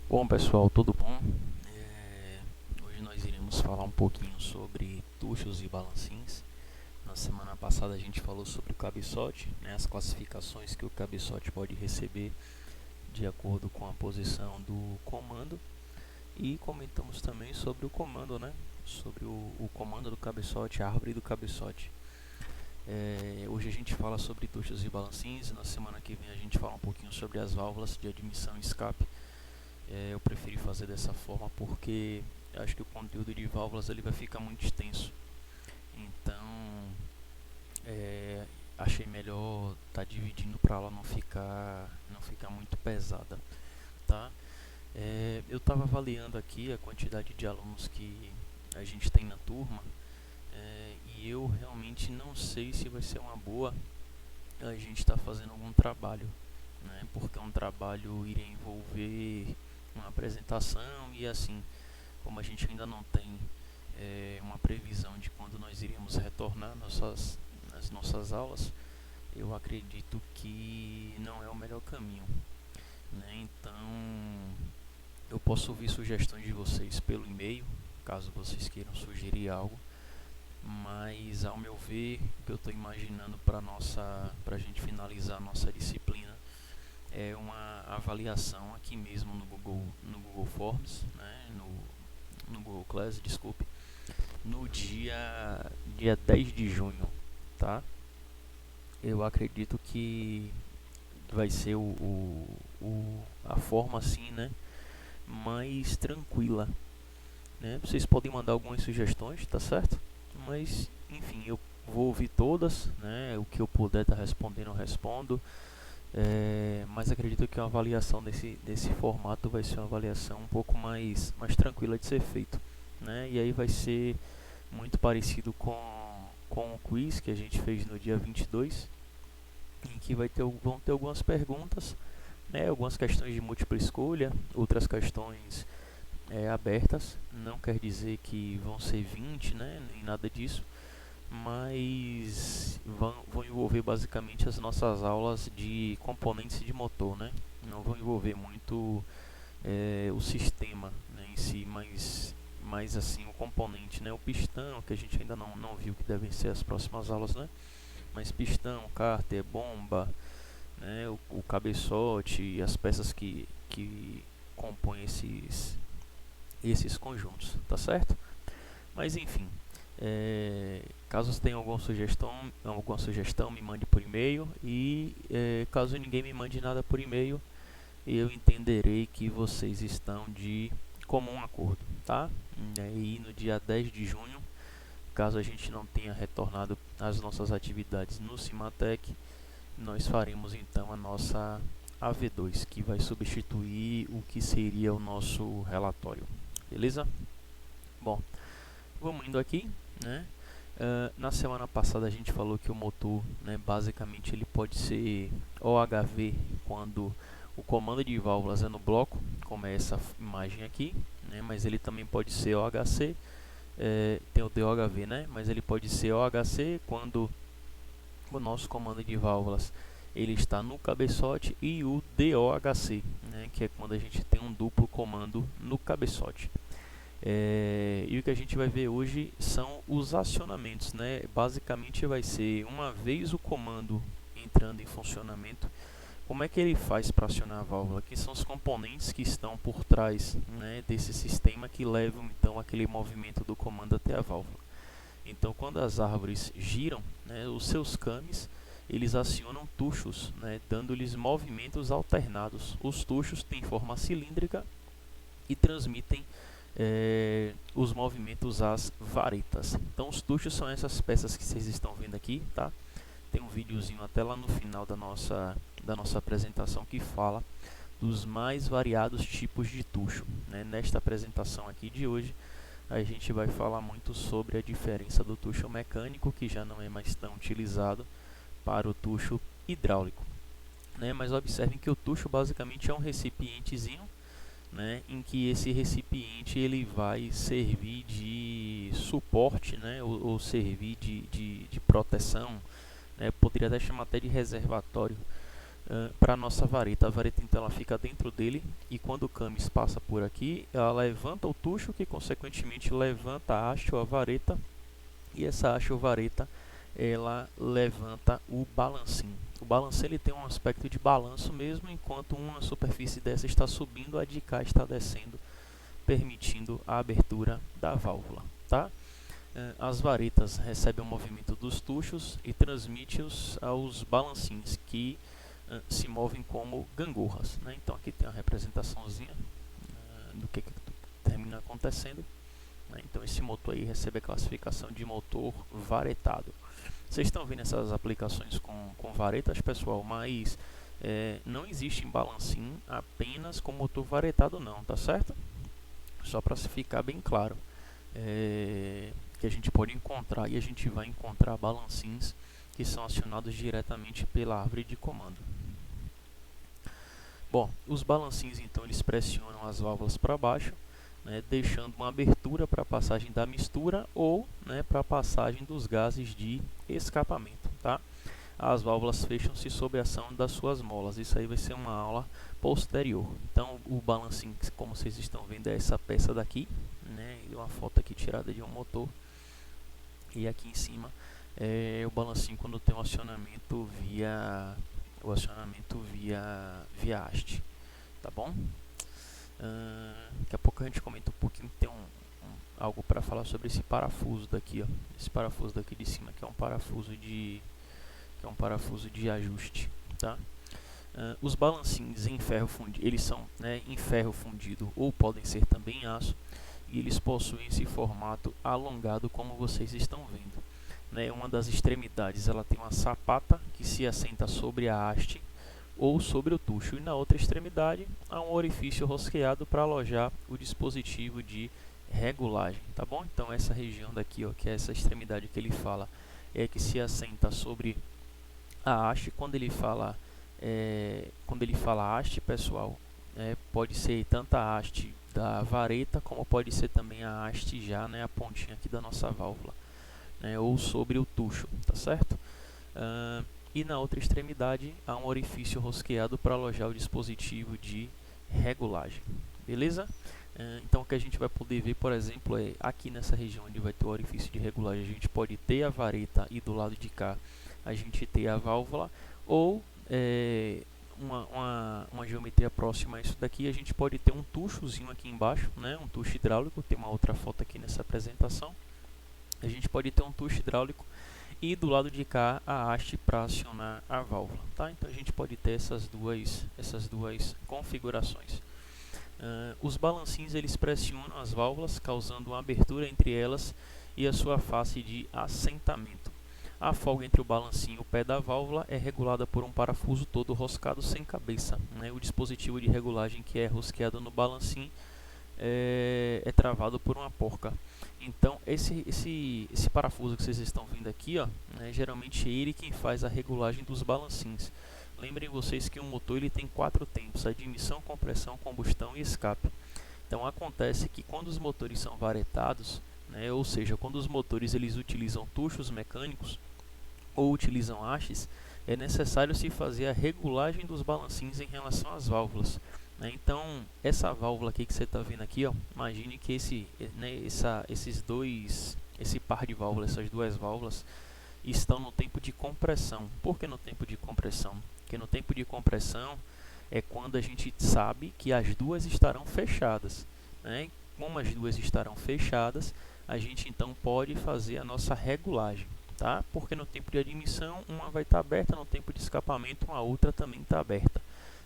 Bom pessoal, tudo bom? Hoje nós iremos falar um pouquinho sobre tuchos e balancins. Na semana passada a gente falou sobre o cabeçote, né, as classificações que o cabeçote pode receber de acordo com a posição do comando. E comentamos também sobre o comando, né? Sobre o comando do cabeçote, a árvore do cabeçote. Hoje a gente fala sobre tuchos e balancins. Na semana que vem a gente fala um pouquinho sobre as válvulas de admissão e escape. Eu preferi fazer dessa forma porque acho que o conteúdo de válvulas ele vai ficar muito extenso. Então, achei melhor estar dividindo para ela não ficar muito pesada, tá? Eu estava avaliando aqui a quantidade de alunos que a gente tem na turma, e eu realmente não sei se vai ser uma boa a gente estar fazendo algum trabalho, né? Porque um trabalho iria envolver uma apresentação e assim, como a gente ainda não tem uma previsão de quando nós iremos retornar as nossas aulas, eu acredito que não é o melhor caminho, né? Então, eu posso ouvir sugestões de vocês pelo e-mail, caso vocês queiram sugerir algo, mas ao meu ver, o que eu estou imaginando para a gente finalizar a nossa disciplina é uma avaliação aqui mesmo no Google Forms, né, no Google Class, desculpe, no dia 10 de junho, tá? Eu acredito que vai ser a forma assim, né, mais tranquila, né? Vocês podem mandar algumas sugestões, tá certo? Mas, enfim, eu vou ouvir todas, né? O que eu puder estar respondendo, eu respondo. Mas acredito que uma avaliação desse formato vai ser uma avaliação um pouco mais tranquila de ser feito, né? E aí vai ser muito parecido com o quiz que a gente fez no dia 22, em que vão ter algumas perguntas, né? Algumas questões de múltipla escolha, outras questões abertas. Não quer dizer que vão ser 20, né? Nem nada disso, mas vão envolver basicamente as nossas aulas de componentes de motor, né? Não vão envolver muito o sistema, né, em si, mas assim o componente, né? O pistão, que a gente ainda não viu que devem ser as próximas aulas, né? Mas pistão, cárter, bomba, né? O cabeçote e as peças que compõem esses conjuntos, tá certo? Mas enfim, caso você tenha alguma sugestão, me mande por e-mail e caso ninguém me mande nada por e-mail, eu entenderei que vocês estão de comum acordo, tá? E aí no dia 10 de junho, caso a gente não tenha retornado às nossas atividades no Cimatec, nós faremos então a nossa AV2, que vai substituir o que seria o nosso relatório, beleza? Bom, vamos indo aqui, né? Na semana passada a gente falou que o motor, né, basicamente ele pode ser OHV quando o comando de válvulas é no bloco, como é essa imagem aqui, né, mas ele também pode ser OHC, tem o DOHV, né, mas ele pode ser OHC quando o nosso comando de válvulas ele está no cabeçote, e o DOHC, né, que é quando a gente tem um duplo comando no cabeçote. E o que a gente vai ver hoje são os acionamentos, né? Basicamente vai ser uma vez o comando entrando em funcionamento, como é que ele faz para acionar a válvula? Que são os componentes que estão por trás, né, desse sistema que levam então aquele movimento do comando até a válvula. Então, quando as árvores giram, né, os seus cames eles acionam tuchos, né, dando-lhes movimentos alternados. Os tuchos têm forma cilíndrica e transmitem os movimentos às varetas. Então os tuchos são essas peças que vocês estão vendo aqui, tá? Tem um videozinho até lá no final da nossa apresentação que fala dos mais variados tipos de tucho, né? Nesta apresentação aqui de hoje a gente vai falar muito sobre a diferença do tucho mecânico, que já não é mais tão utilizado, para o tucho hidráulico, né? Mas observem que o tucho basicamente é um recipientezinho, né, em que esse recipiente ele vai servir de suporte, né, ou servir de proteção, né, poderia até chamar até de reservatório, para a nossa vareta. A vareta então ela fica dentro dele, e quando o camis passa por aqui, ela levanta o tucho, que consequentemente levanta a haste ou a vareta, e essa haste ou vareta ela levanta o balancim. O balancim ele tem um aspecto de balanço mesmo, enquanto uma superfície dessa está subindo, a de cá está descendo, permitindo a abertura da válvula, tá? As varetas recebem o movimento dos tuchos e transmite-os aos balancins, que se movem como gangorras, né? Então aqui tem a representaçãozinha do que termina acontecendo, né? Então esse motor aí recebe a classificação de motor varetado. Vocês estão vendo essas aplicações com varetas, pessoal, mas não existe em balancim apenas com motor varetado não, tá certo? Só para ficar bem claro, que a gente pode encontrar, e a gente vai encontrar balancins que são acionados diretamente pela árvore de comando. Bom, os balancins então eles pressionam as válvulas para baixo, né, deixando uma abertura para a passagem da mistura ou, né, para a passagem dos gases de escapamento, tá? As válvulas fecham-se sob a ação das suas molas. Isso aí vai ser uma aula posterior. Então o balancim, como vocês estão vendo, é essa peça daqui, né, uma foto aqui tirada de um motor, e aqui em cima é o balancim quando tem o acionamento via haste, tá bom? Daqui a pouco a gente comenta um pouquinho, tem algo para falar sobre esse parafuso daqui, ó. Esse parafuso daqui de cima, que é um parafuso de ajuste, tá? Os balancins em ferro fundido, eles são, né, em ferro fundido ou podem ser também em aço, e eles possuem esse formato alongado como vocês estão vendo, né? Uma das extremidades ela tem uma sapata que se assenta sobre a haste ou sobre o tucho, e na outra extremidade há um orifício rosqueado para alojar o dispositivo de regulagem, tá bom? Então essa região daqui, ó, que é essa extremidade que ele fala, é que se assenta sobre a haste. Quando ele fala haste, pessoal, pode ser tanto a haste da vareta, como pode ser também a haste já, né, a pontinha aqui da nossa válvula, né, ou sobre o tucho, tá certo? E na outra extremidade há um orifício rosqueado para alojar o dispositivo de regulagem, beleza? Então o que a gente vai poder ver, por exemplo, é aqui nessa região onde vai ter o orifício de regulagem, a gente pode ter a vareta e do lado de cá a gente ter a válvula, ou uma geometria próxima a isso daqui, a gente pode ter um tuchozinho aqui embaixo, né, um tucho hidráulico. Tem uma outra foto aqui nessa apresentação. A gente pode ter um tucho hidráulico e do lado de cá a haste para acionar a válvula, tá? Então a gente pode ter essas duas configurações. Os balancins eles pressionam as válvulas, causando uma abertura entre elas e a sua face de assentamento. A folga entre o balancim e o pé da válvula é regulada por um parafuso todo roscado sem cabeça, né? O dispositivo de regulagem que é rosqueado no balancim é travado por uma porca. Então esse parafuso que vocês estão vendo aqui, ó, né, geralmente é ele quem faz a regulagem dos balancins. Lembrem vocês que um motor ele tem 4 tempos: admissão, compressão, combustão e escape. Então acontece que quando os motores são varetados, né, ou seja, quando os motores eles utilizam tuchos mecânicos ou utilizam hastes, é necessário se fazer a regulagem dos balancins em relação às válvulas, né? Então essa válvula aqui que você está vendo aqui, ó, imagine que esse par de válvulas, essas duas válvulas estão no tempo de compressão. Por que no tempo de compressão? Porque no tempo de compressão é quando a gente sabe que as duas estarão fechadas, né? Como as duas estarão fechadas, a gente então pode fazer a nossa regulagem, tá? Porque no tempo de admissão uma vai estar aberta, no tempo de escapamento a outra também está aberta.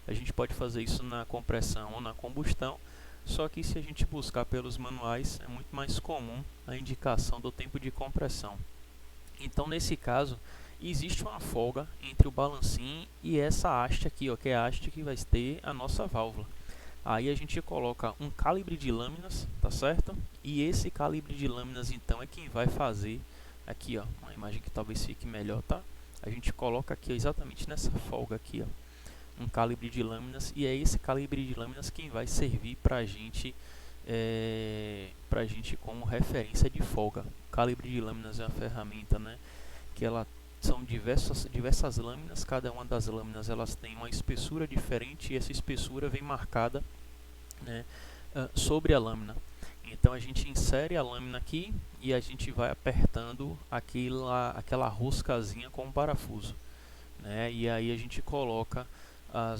A gente pode fazer isso na compressão ou na combustão, só que se a gente buscar pelos manuais é muito mais comum a indicação do tempo de compressão. Então nesse caso existe uma folga entre o balancim e essa haste aqui, ó, que é a haste que vai ter a nossa válvula. Aí a gente coloca um calibre de lâminas, tá certo? E esse calibre de lâminas então é quem vai fazer aqui, ó, uma imagem que talvez fique melhor, tá? A gente coloca aqui, ó, exatamente nessa folga aqui, ó, um calibre de lâminas, e é esse calibre de lâminas quem vai servir pra gente como referência de folga. O calibre de lâminas é uma ferramenta, né, que ela são diversas lâminas, cada uma das lâminas elas tem uma espessura diferente e essa espessura vem marcada, né, sobre a lâmina. Então a gente insere a lâmina aqui e a gente vai apertando aquela roscazinha com um parafuso, né, e aí a gente coloca a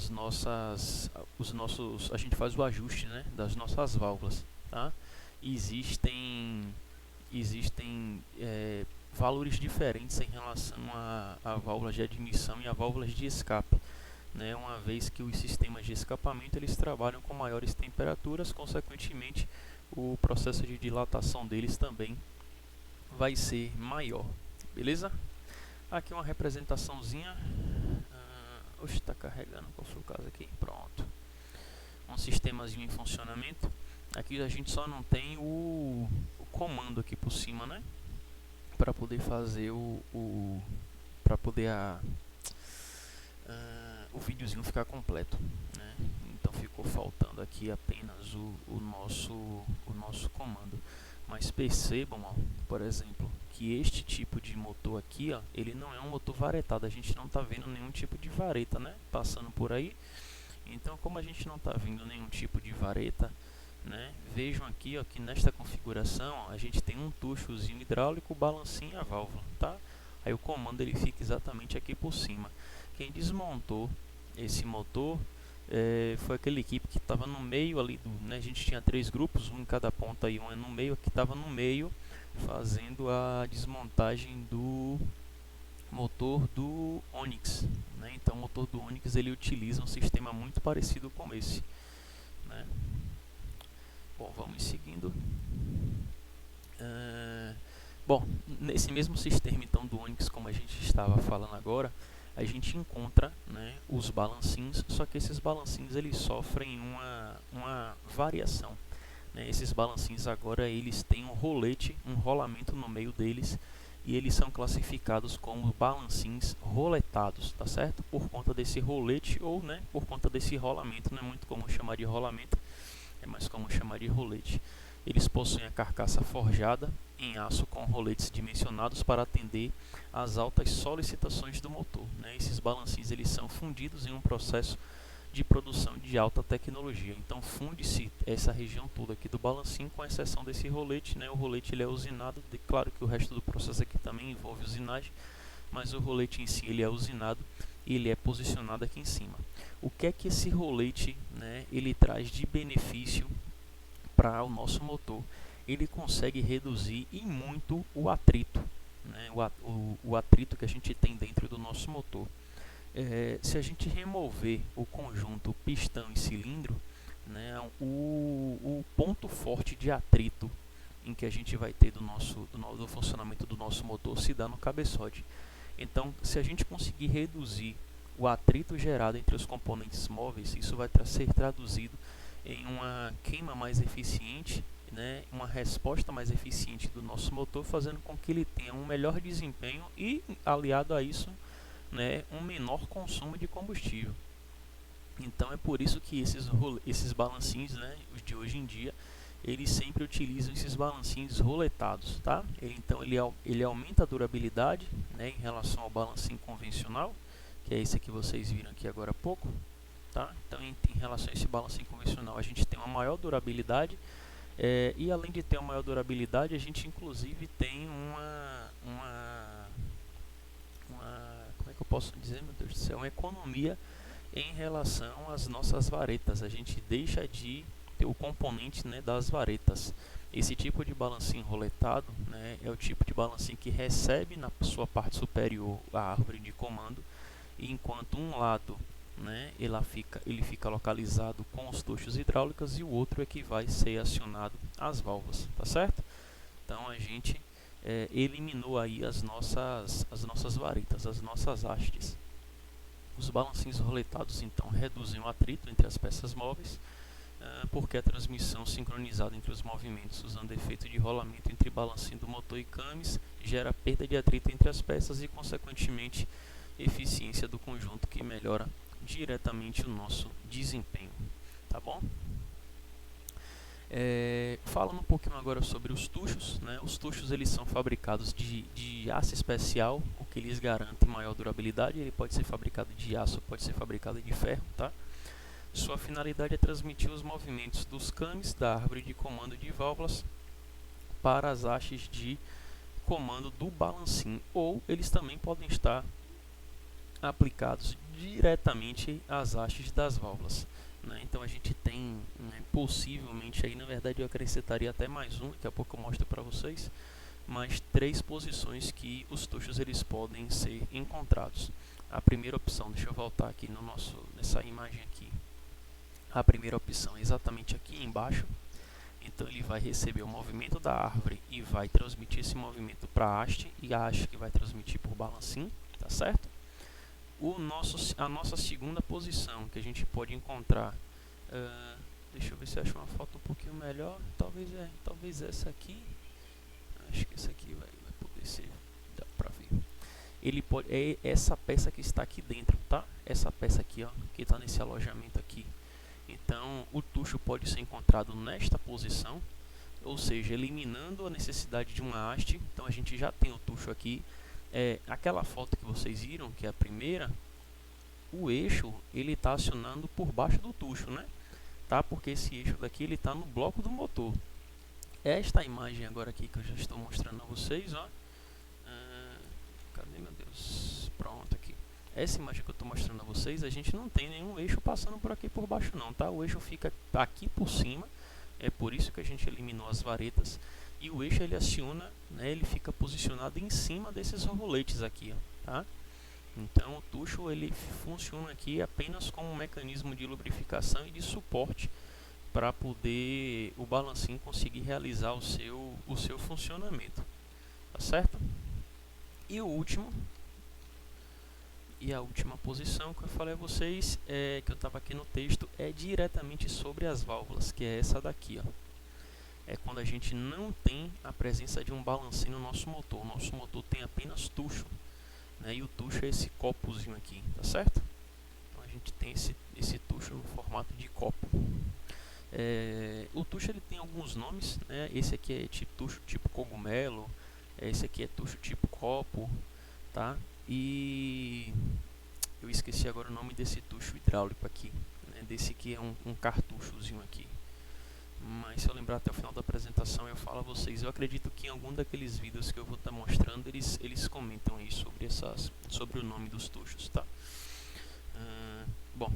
gente faz o ajuste, né, das nossas válvulas, tá? Existem valores diferentes em relação a válvulas de admissão e a válvulas de escape, né? Uma vez que os sistemas de escapamento eles trabalham com maiores temperaturas, consequentemente o processo de dilatação deles também vai ser maior, beleza? Aqui uma representaçãozinha. Oxe, está carregando, qual foi o caso aqui? Pronto, um sistemazinho em funcionamento. Aqui a gente só não tem o comando aqui por cima, né, para poder fazer para poder o videozinho ficar completo, né? Então ficou faltando aqui apenas o nosso comando. Mas percebam, ó, por exemplo, que este tipo de motor aqui, ó, ele não é um motor varetado. A gente não está vendo nenhum tipo de vareta, né, passando por aí. Então, como a gente não está vendo nenhum tipo de vareta, né, vejam aqui, ó, que nesta configuração, ó, a gente tem um tuchozinho hidráulico, balancinho e a válvula, tá? Aí o comando ele fica exatamente aqui por cima. Quem desmontou esse motor foi aquela equipe que estava no meio ali, né, a gente tinha 3 grupos, um em cada ponta e um no meio, que estava no meio fazendo a desmontagem do motor do Onix, né? Então o motor do Onix ele utiliza um sistema muito parecido com esse, né? Bom, vamos seguindo. Bom, nesse mesmo sistema então do Onix, como a gente estava falando agora, a gente encontra, né, os balancins, só que esses balancins eles sofrem uma variação, né? Esses balancins agora eles têm um rolete, um rolamento no meio deles, e eles são classificados como balancins roletados, tá certo? Por conta desse rolete ou, né, por conta desse rolamento. Não é muito comum chamar de rolamento, é mais comum chamar de rolete. Eles possuem a carcaça forjada em aço com roletes dimensionados para atender às altas solicitações do motor, né? Esses balancins eles são fundidos em um processo de produção de alta tecnologia. Então funde-se essa região toda aqui do balancinho, com exceção desse rolete, né? O rolete ele é usinado, claro que o resto do processo aqui também envolve usinagem, mas o rolete em si ele é usinado e ele é posicionado aqui em cima. O que é que esse rolete, né, ele traz de benefício para o nosso motor? Ele consegue reduzir e muito o atrito, né, o atrito que a gente tem dentro do nosso motor. Se a gente remover o conjunto pistão e cilindro, né, o ponto forte de atrito em que a gente vai ter do funcionamento do nosso motor se dá no cabeçote. Então, se a gente conseguir reduzir o atrito gerado entre os componentes móveis, isso vai ser traduzido em uma queima mais eficiente, né, uma resposta mais eficiente do nosso motor, fazendo com que ele tenha um melhor desempenho e, aliado a isso, né, um menor consumo de combustível. Então é por isso que esses balancinhos, né, os de hoje em dia, eles sempre utilizam esses balancinhos roletados, tá? Então ele aumenta a durabilidade, né, em relação ao balancinho convencional, que é esse que vocês viram aqui agora há pouco, tá? Então em relação a esse balancinho convencional a gente tem uma maior durabilidade, e além de ter uma maior durabilidade, a gente inclusive tem como é que eu posso dizer, meu Deus do céu, uma economia em relação às nossas varetas. A gente deixa de ter o componente, né, das varetas. Esse tipo de balancinho roletado, né, é o tipo de balancinho que recebe na sua parte superior a árvore de comando, e enquanto um lado, né, ele fica localizado com os tuchos hidráulicos e o outro é que vai ser acionado as válvulas, tá certo? Então a gente eliminou aí as nossas varetas, as nossas hastes. Os balancinhos roletados então reduzem o atrito entre as peças móveis, porque a transmissão sincronizada entre os movimentos usando efeito de rolamento entre balancinho do motor e cames gera perda de atrito entre as peças e consequentemente eficiência do conjunto, que melhora diretamente o nosso desempenho, tá bom? Falando um pouquinho agora sobre os tuchos, né? Os tuchos eles são fabricados de aço especial, o que lhes garante maior durabilidade. Ele pode ser fabricado de aço, pode ser fabricado de ferro, tá? Sua finalidade é transmitir os movimentos dos canes da árvore de comando de válvulas para as hastes de comando do balancim, ou eles também podem estar aplicados diretamente às hastes das válvulas, né? Então a gente tem, né, possivelmente aí, na verdade eu acrescentaria até mais um, daqui a pouco eu mostro para vocês, mais 3 posições que os tuchos eles podem ser encontrados. A primeira opção, deixa eu voltar aqui nessa imagem aqui. A primeira opção é exatamente aqui embaixo. Então ele vai receber o movimento da árvore e vai transmitir esse movimento para a haste, e a haste que vai transmitir por balancim, tá certo? A nossa segunda posição que a gente pode encontrar, deixa eu ver se eu acho uma foto um pouquinho melhor, talvez essa aqui, acho que essa aqui vai poder ser, dá para ver. É essa peça que está aqui dentro, tá? Essa peça aqui, ó, que está nesse alojamento aqui. Então o tucho pode ser encontrado nesta posição, ou seja, eliminando a necessidade de uma haste. Então a gente já tem o tucho aqui. Aquela foto que vocês viram, que é a primeira, o eixo ele está acionando por baixo do tucho, né? Tá? Porque esse eixo daqui ele está no bloco do motor. Esta imagem agora aqui que eu já estou mostrando a vocês, ó. Cadê, meu Deus? Pronto, aqui. Essa imagem que eu estou mostrando a vocês, a gente não tem nenhum eixo passando por aqui por baixo não, tá? O eixo fica aqui por cima, é por isso que a gente eliminou as varetas. E o eixo ele aciona, né, ele fica posicionado em cima desses roletes aqui, ó, tá? Então o tucho ele funciona aqui apenas como um mecanismo de lubrificação e de suporte para poder o balancim conseguir realizar o seu funcionamento, tá certo? E a última posição que eu falei a vocês, que eu estava aqui no texto, é diretamente sobre as válvulas, que é essa daqui, ó. É quando a gente não tem a presença de um balancim no nosso motor. O nosso motor tem apenas tucho, né? E o tucho é esse copozinho aqui, tá certo? Então a gente tem esse tucho no formato de copo. O tucho ele tem alguns nomes, né? Esse aqui é tucho tipo cogumelo, esse aqui é tucho tipo copo, tá? E eu esqueci agora o nome desse tucho hidráulico aqui, né? Desse aqui é um cartuchozinho aqui. Mas se eu lembrar até o final da apresentação eu falo a vocês. Eu acredito que em algum daqueles vídeos que eu vou estar mostrando eles comentam aí sobre o nome dos tuchos, tá? Bom,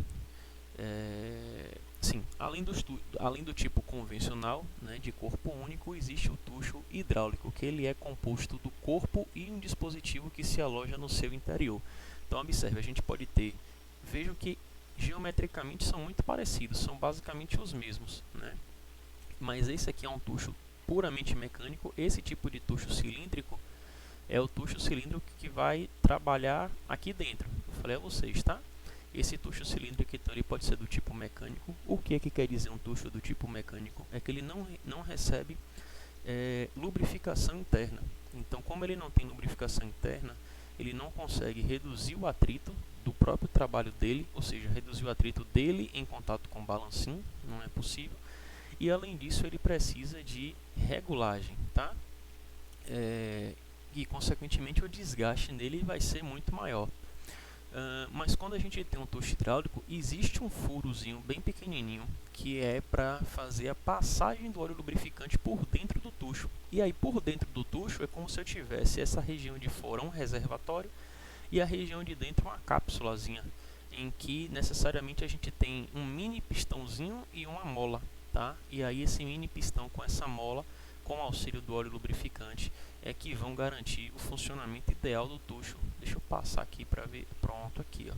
sim, além do tipo convencional, né, de corpo único, existe o tucho hidráulico, que ele é composto do corpo e um dispositivo que se aloja no seu interior. Então observe, a gente pode ter, vejam que geometricamente são muito parecidos, são basicamente os mesmos, né? Mas esse aqui é um tucho puramente mecânico. Esse tipo de tucho cilíndrico é o tucho cilíndrico que vai trabalhar aqui dentro. Eu falei a vocês, tá? Esse tucho cilíndrico então, ele pode ser do tipo mecânico. O que quer dizer um tucho do tipo mecânico? É que ele não recebe lubrificação interna. Então, como ele não tem lubrificação interna, ele não consegue reduzir o atrito do próprio trabalho dele, ou seja, reduzir o atrito dele em contato com o balancim, não é possível. E além disso ele precisa de regulagem, tá? E consequentemente o desgaste nele vai ser muito maior. Mas quando a gente tem um tucho hidráulico, existe um furozinho bem pequenininho que é para fazer a passagem do óleo lubrificante por dentro do tucho. E aí por dentro do tucho é como se eu tivesse essa região de fora um reservatório e a região de dentro uma cápsulazinha, em que necessariamente a gente tem um mini pistãozinho e uma mola. Tá? E aí esse mini pistão com essa mola, com o auxílio do óleo lubrificante, é que vão garantir o funcionamento ideal do tucho. Deixa eu passar aqui para ver. Pronto, aqui, ó.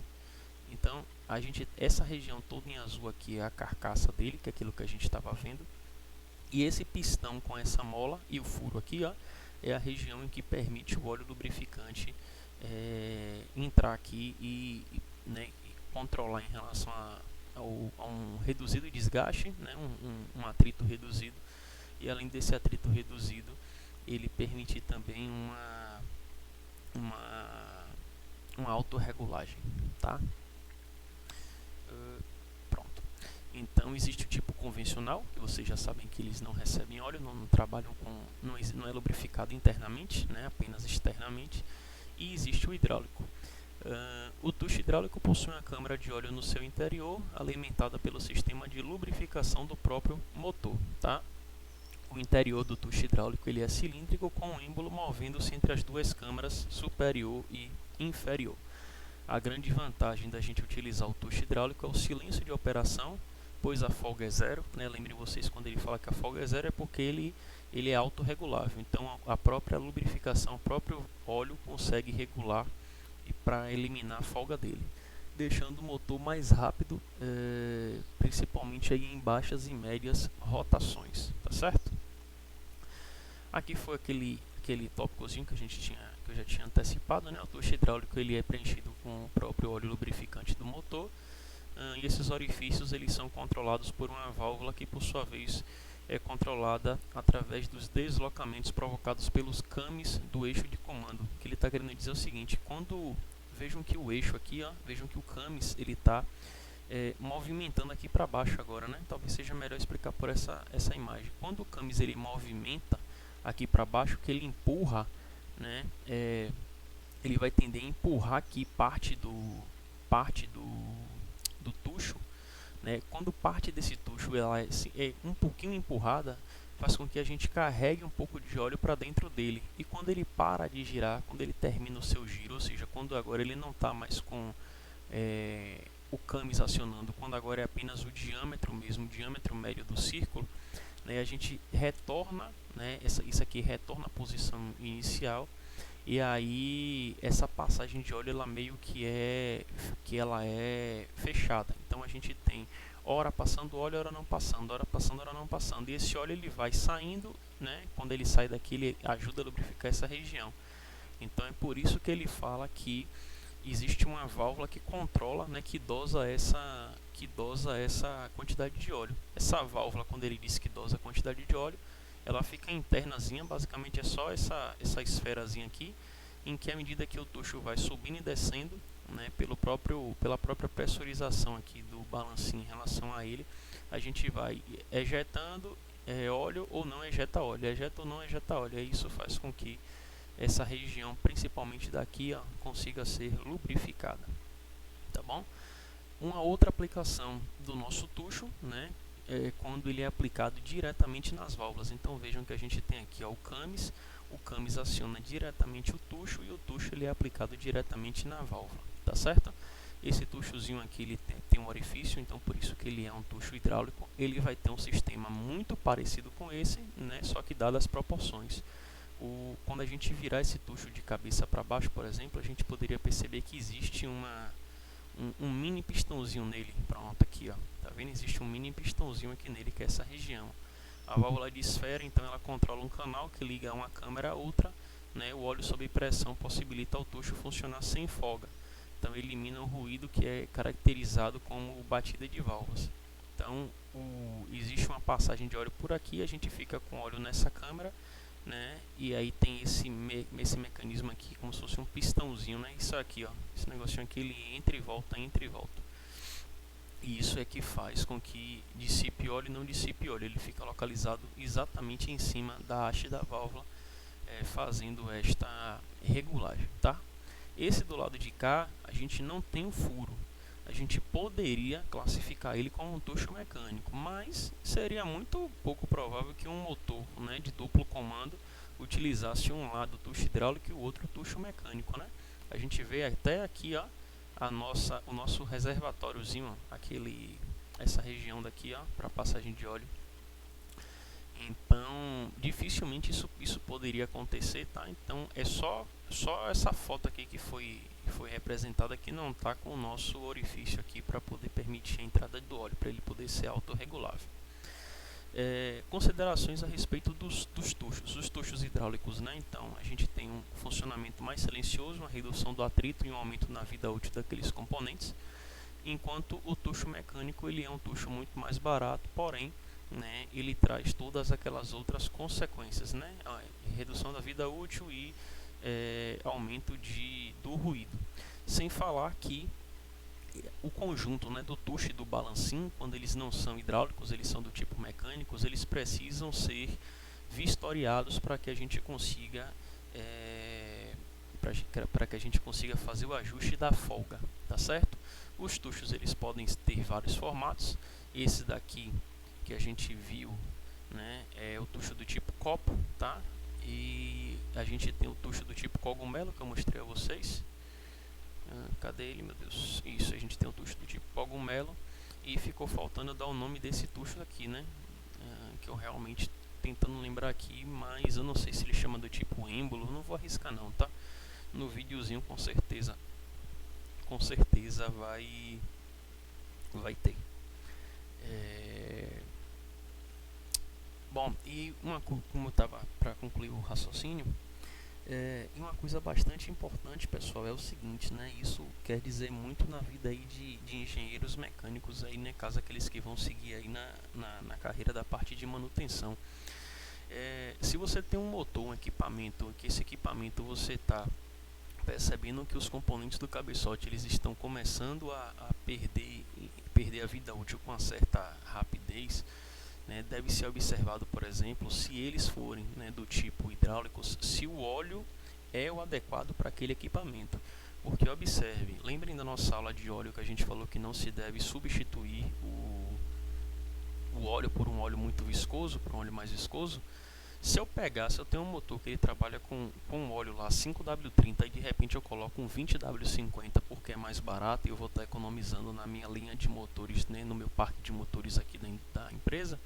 Então essa região toda em azul aqui é a carcaça dele, que é aquilo que a gente estava vendo. E esse pistão com essa mola e o furo aqui, ó, é a região em que permite o óleo lubrificante entrar aqui né, controlar em relação a um reduzido desgaste, né, um atrito reduzido, e além desse atrito reduzido, ele permite também uma autorregulagem, tá? Pronto. Então existe o tipo convencional, que vocês já sabem que eles não recebem óleo, não trabalham com, não é lubrificado internamente, né, apenas externamente, e existe o hidráulico. O tucho hidráulico possui uma câmara de óleo no seu interior, alimentada pelo sistema de lubrificação do próprio motor. Tá? O interior do tucho hidráulico ele é cilíndrico, com um êmbolo movendo-se entre as duas câmaras superior e inferior. A grande vantagem da gente utilizar o tucho hidráulico é o silêncio de operação, pois a folga é zero. Né? Lembrem vocês, quando ele fala que a folga é zero, é porque ele é autorregulável. Então a própria lubrificação, o próprio óleo consegue regular para eliminar a folga dele, deixando o motor mais rápido, principalmente aí em baixas e médias rotações, tá certo? Aqui foi aquele tópicozinho que que eu já tinha antecipado, né? O tucho hidráulico ele é preenchido com o próprio óleo lubrificante do motor, e esses orifícios eles são controlados por uma válvula que por sua vez é controlada através dos deslocamentos provocados pelos cames do eixo de comando. O que ele está querendo dizer é o seguinte: quando vejam que o eixo aqui, ó, vejam que o cames ele está movimentando aqui para baixo agora, né? Talvez seja melhor explicar por essa imagem. Quando o cames ele movimenta aqui para baixo, que ele empurra, né? Ele vai tender a empurrar aqui do tucho, né? Quando parte desse tucho ela é um pouquinho empurrada, faz com que a gente carregue um pouco de óleo para dentro dele. E quando ele para de girar, quando ele termina o seu giro, ou seja, quando agora ele não está mais com o cames acionando, quando agora é apenas o diâmetro mesmo, o diâmetro médio do círculo, né, a gente retorna, né, isso aqui retorna à posição inicial. E aí essa passagem de óleo ela meio que ela é fechada. Então a gente tem hora passando óleo, hora não passando, hora passando, hora não passando. E esse óleo ele vai saindo, né? Quando ele sai daqui, ele ajuda a lubrificar essa região. Então é por isso que ele fala que existe uma válvula que controla, né, que dosa essa quantidade de óleo. Essa válvula, quando ele diz que dosa a quantidade de óleo, ela fica internazinha, basicamente é só essa esferazinha aqui, em que à medida que o tucho vai subindo e descendo, né, pela própria pressurização aqui do balancinho em relação a ele, a gente vai ejetando óleo ou não ejeta óleo, ejeta ou não ejeta óleo, e isso faz com que essa região, principalmente daqui, ó, consiga ser lubrificada, tá bom? Uma outra aplicação do nosso tucho, né, quando ele é aplicado diretamente nas válvulas. Então vejam que a gente tem aqui, ó, o cames aciona diretamente o tucho e o tucho ele é aplicado diretamente na válvula, tá certo? Esse tuchozinho aqui ele tem um orifício, então por isso que ele é um tucho hidráulico. Ele vai ter um sistema muito parecido com esse, né, só que dadas as proporções. Quando a gente virar esse tucho de cabeça para baixo, por exemplo, a gente poderia perceber que existe um mini pistãozinho nele. Pronto, aqui, ó, tá vendo? Existe um mini pistãozinho aqui nele, que é essa região. A válvula de esfera, então, ela controla um canal que liga uma câmera a outra, né? O óleo sob pressão possibilita ao tucho funcionar sem folga. Então, elimina o ruído que é caracterizado como batida de válvulas. Então, existe uma passagem de óleo por aqui, a gente fica com óleo nessa câmera, né? E aí tem esse mecanismo aqui, como se fosse um pistãozinho, né? Isso aqui, ó, esse negocinho aqui, ele entra e volta, entra e volta. E isso é que faz com que dissipe óleo e não dissipe óleo. Ele fica localizado exatamente em cima da haste da válvula, fazendo esta regulagem, tá? Esse do lado de cá, a gente não tem o furo. A gente poderia classificar ele como um tucho mecânico, mas seria muito pouco provável que um motor, né, de duplo comando utilizasse um lado tucho hidráulico e o outro tucho mecânico, né? A gente vê até aqui, ó, o nosso reservatóriozinho, essa região daqui, ó, para passagem de óleo. Então, dificilmente isso poderia acontecer, tá? Então, é só essa foto aqui que foi representada aqui, não tá com o nosso orifício aqui para poder permitir a entrada do óleo, para ele poder ser autorregulável. Considerações a respeito dos tuchos, os tuchos hidráulicos, né? Então, a gente tem um funcionamento mais silencioso, uma redução do atrito e um aumento na vida útil daqueles componentes, enquanto o tucho mecânico ele é um tucho muito mais barato, porém, né, ele traz todas aquelas outras consequências, né? Redução da vida útil e aumento do ruído. Sem falar que o conjunto, né, do tucho e do balancim, quando eles não são hidráulicos, eles são do tipo mecânicos, eles precisam ser vistoriados para que a gente consiga para que a gente consiga fazer o ajuste da folga, tá certo? Os tuchos eles podem ter vários formatos. Esse daqui que a gente viu, né, é o tucho do tipo copo, tá? E a gente tem o tucho do tipo cogumelo que eu mostrei a vocês. Cadê ele, meu Deus? Isso, a gente tem o tucho do tipo cogumelo. E ficou faltando dar o nome desse tucho aqui, né? Que eu realmente tentando lembrar aqui, mas eu não sei se ele chama do tipo êmbolo. Não vou arriscar não, tá? No videozinho com certeza vai ter. Bom, e como eu estava para concluir o raciocínio, e uma coisa bastante importante, pessoal, é o seguinte, né? Isso quer dizer muito na vida aí de engenheiros mecânicos aí, né? Caso aqueles que vão seguir aí na carreira da parte de manutenção. Se você tem um motor, um equipamento, que esse equipamento você está percebendo que os componentes do cabeçote eles estão começando a perder a vida útil com uma certa rapidez, né, deve ser observado, por exemplo, se eles forem, né, do tipo hidráulicos, se o óleo é o adequado para aquele equipamento. Porque observe, lembrem da nossa aula de óleo que a gente falou que não se deve substituir o óleo por um óleo muito viscoso, por um óleo mais viscoso. Se eu tenho um motor que ele trabalha com um óleo lá 5W30 e de repente eu coloco um 20W50 porque é mais barato e eu vou estar economizando na minha linha de motores, né, no meu parque de motores aqui da empresa,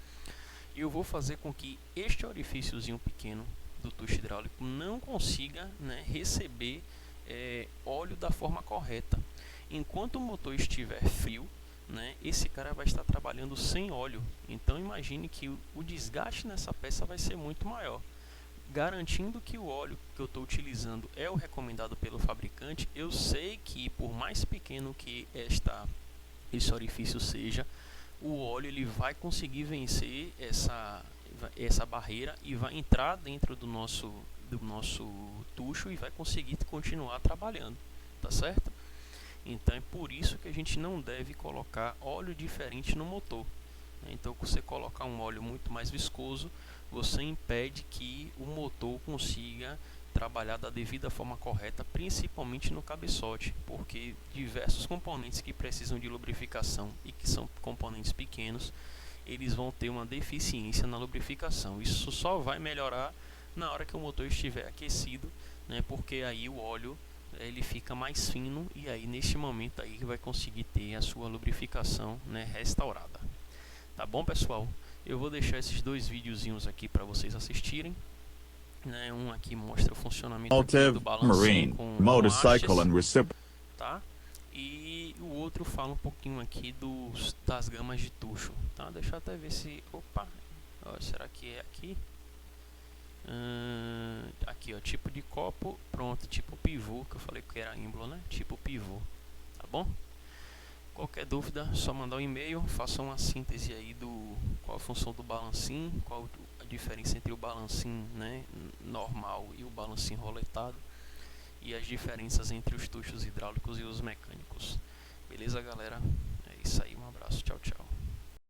e eu vou fazer com que este orifíciozinho pequeno do tucho hidráulico não consiga, né, receber óleo da forma correta. Enquanto o motor estiver frio, né, esse cara vai estar trabalhando sem óleo. Então imagine que o desgaste nessa peça vai ser muito maior. Garantindo que o óleo que eu estou utilizando é o recomendado pelo fabricante, eu sei que por mais pequeno que esse orifício seja, o óleo ele vai conseguir vencer essa barreira e vai entrar dentro do nosso tucho e vai conseguir continuar trabalhando, tá certo? Então é por isso que a gente não deve colocar óleo diferente no motor. Então, você colocar um óleo muito mais viscoso, você impede que o motor consiga trabalhar da devida forma correta, principalmente no cabeçote, porque diversos componentes que precisam de lubrificação e que são componentes pequenos, eles vão ter uma deficiência na lubrificação. Isso só vai melhorar na hora que o motor estiver aquecido, né, porque aí o óleo ele fica mais fino e aí neste momento aí vai conseguir ter a sua lubrificação, né, restaurada. Tá bom, pessoal? Eu vou deixar esses dois videozinhos aqui para vocês assistirem, né? Um aqui mostra o funcionamento aqui do balancim com hastes, tá? E o outro fala um pouquinho aqui das gamas de tucho, tá? Deixa eu até ver se... Opa! Ó, será que é aqui? Aqui, ó, tipo de copo, pronto, tipo pivô, que eu falei que era êmbolo, né? Tipo pivô, tá bom? Qualquer dúvida, só mandar um e-mail, faça uma síntese aí do qual a função do balancim, qual a diferença entre o balancim, né, normal e o balancim roletado, e as diferenças entre os tuchos hidráulicos e os mecânicos. Beleza, galera? É isso aí, um abraço, tchau, tchau.